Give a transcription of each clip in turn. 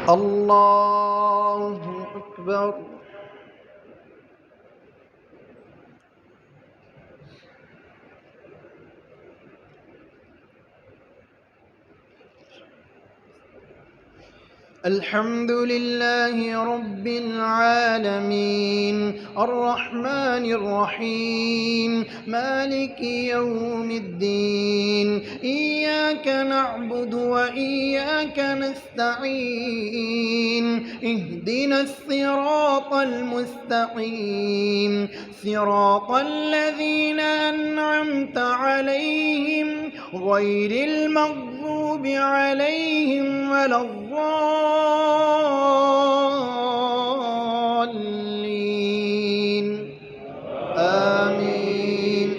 الله أكبر. الحمد لله رب العالمين الرحمن الرحيم مالك يوم الدين إياك نعبد وإياك نستعين اهدنا الصراط المستقيم صراط الذين أنعمت عليهم غير المغضوب عليهم ولا الضالين آمين.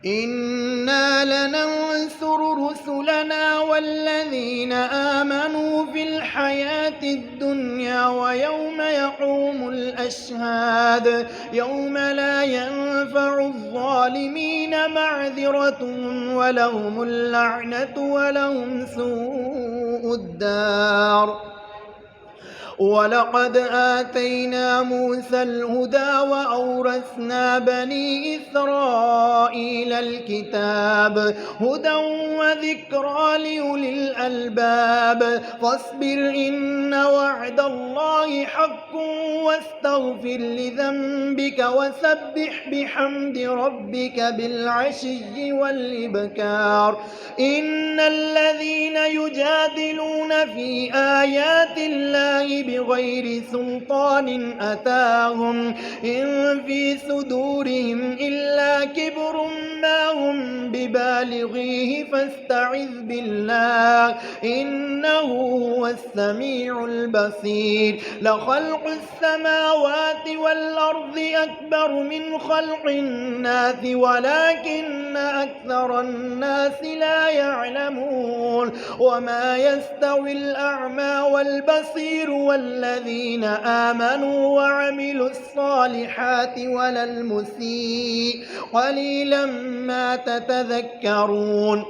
إنا لننصر رسلنا والذين آمنوا في الحياة الدنيا ويوم يقوم الأشهاد يوم لا ينفع الظالمين معذرتهم ولهم اللعنة ولهم سوء الدار. ولقد آتينا موسى الهدى وأورثنا بني إسرائيل الكتاب هدى وذكرى لأولي الألباب. فاصبر إن وعد الله حق واستغفر لذنبك وسبح بحمد ربك بالعشي والإبكار. إن الذين يجادلون في آيات الله بغير سلطان أتاهم إن في صدورهم إلا كبر ما هم ببالغيه فاستعذ بالله إنه هو السميع البصير. لخلق السماوات والأرض أكبر من خلق الناس ولكن أكثر الناس لا يعلمون. وما يستوي الأعمى والبصير والذين آمنوا وعملوا الصالحات ولا المسيء قليلا ما تتذكرون.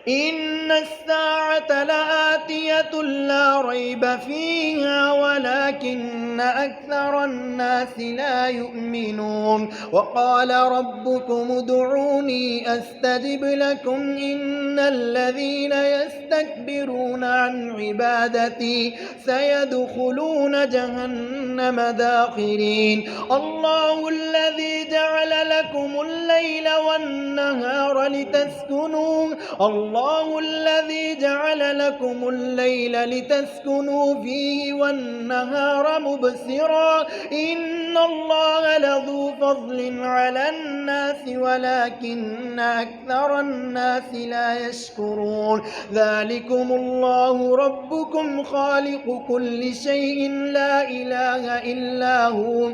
إن الساعة لآتية لا ريب فيها ولكن أكثر الناس لا يؤمنون. وقال ربكم ادعوني أستجب لكم إن الذين يستكبرون عن عبادتي سيدخلون جهنم داخرين. الله الذي جعل لكم الليل والنهار لتسكنوا الله الذي جعل لكم الليل لتسكنوا فيه والنهار مبصرا إن الله لذو فضل على الناس ولكن أكثر الناس لا يشكرون. ذلكم الله ربكم خالق كل شيء لا إله إلا هو.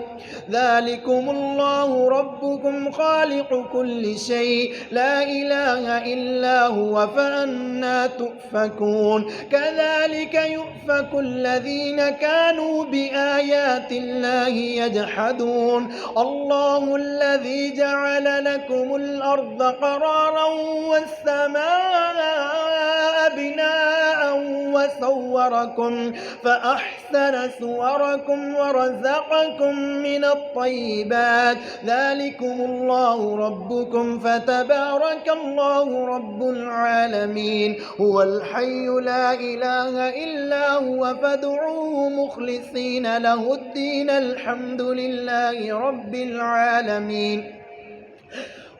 ذلكم الله ربكم خالق كل شيء لا إله إلا هو فأنى تؤفكون. كذلك يؤفك الذين كانوا بآيات الله يجحدون. الله الذي جعل لكم الأرض قرارا والسماء بناء وصوركم فأحسن صوركم ورزقكم من الطيبات. ذلكم الله ربكم فتبارك الله رب العالمين. هو الحي لا إله إلا هو فادعوه مخلصين له الدين الحمد لله رب العالمين.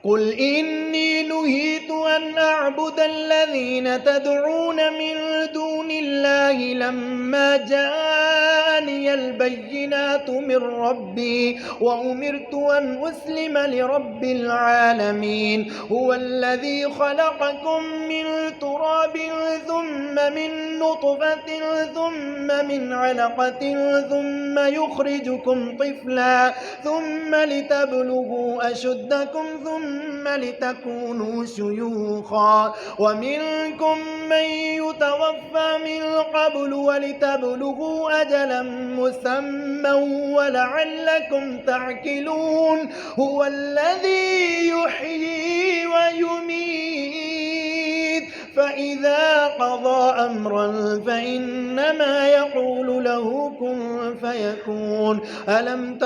قل إني نهيت أن أعبد الذين تدعون من دون الله لما جاءني البينات من ربي وأمرت أن أسلم لرب العالمين. هو الذي خلقكم من تراب ثم من نطفة ثم من علقة ثم يخرجكم طفلا ثم لتبلغوا أشدكم ثم لتكونوا شيوخا ومنكم من يتوفى من قبل ولتبلغوا أجلا مسمى ولعلكم تعقلون. هو الذي يحيي ويميت فإذا قضى أمرا فإنما يقول له كن فيكون. ألم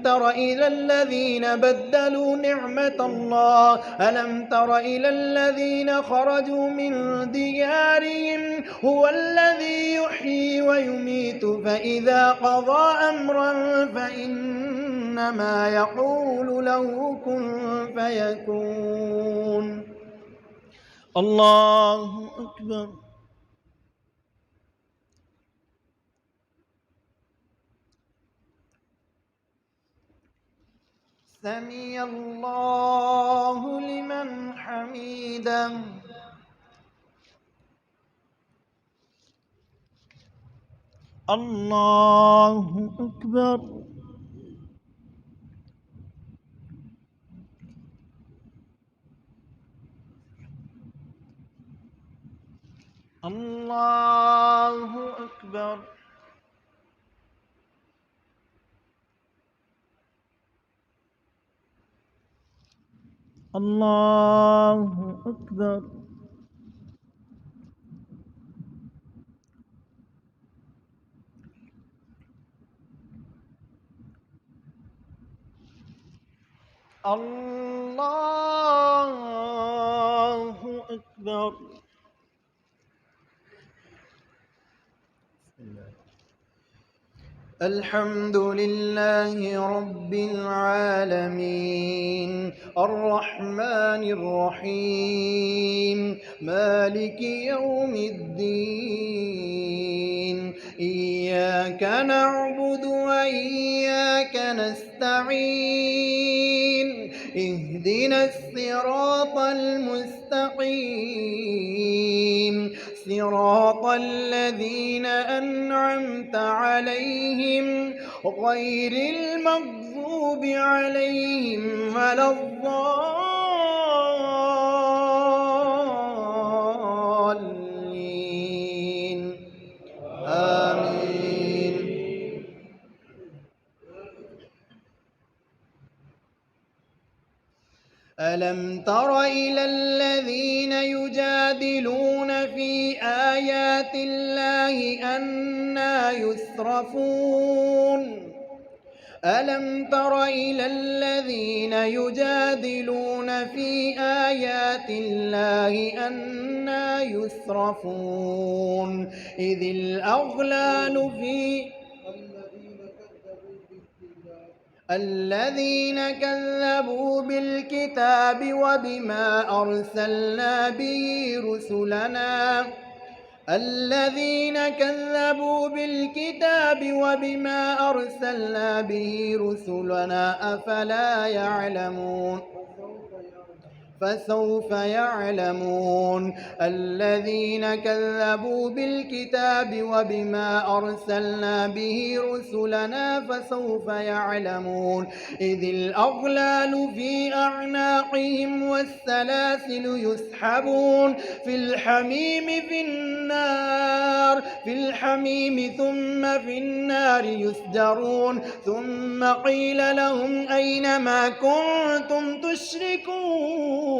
تر إلى الذين بدلوا نعمة الله ألم تر إلى الذين خرجوا من ديارهم هو الذي يحيي ويميت فإذا قضى أمرا فإنما يقول له كن فيكون. الله أكبر. سمع الله لمن حمده. الله أكبر. الله أكبر. الله أكبر. الله أكبر. الحمد لله رب العالمين الرحمن الرحيم مالك يوم الدين إياك نعبد وإياك نستعين اهدنا الصراط المستقيم صراط الذين أنعمت عليهم غير المغضوب عليهم ولا الضالين آمين. ألم تر إلى الذين يجادلون في آيات الله أنى يصرفون ألم تر إلى الذين يجادلون في آيات الله أنى يصرفون إذ الأغلال في الذين كذبوا بالكتاب وبما أرسلنا به رسلنا الذين كذبوا بالكتاب وبما أرسلنا به رسلنا أفلا يعلمون فسوف يعلمون الذين كذبوا بالكتاب وبما أرسلنا به رسلنا فسوف يعلمون إذ الأغلال في أعناقهم والسلاسل يسحبون في الحميم ثم في النار يسجرون ثم قيل لهم أين ما كنتم تشركون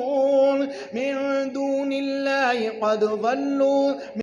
من دون الله قد ضلوا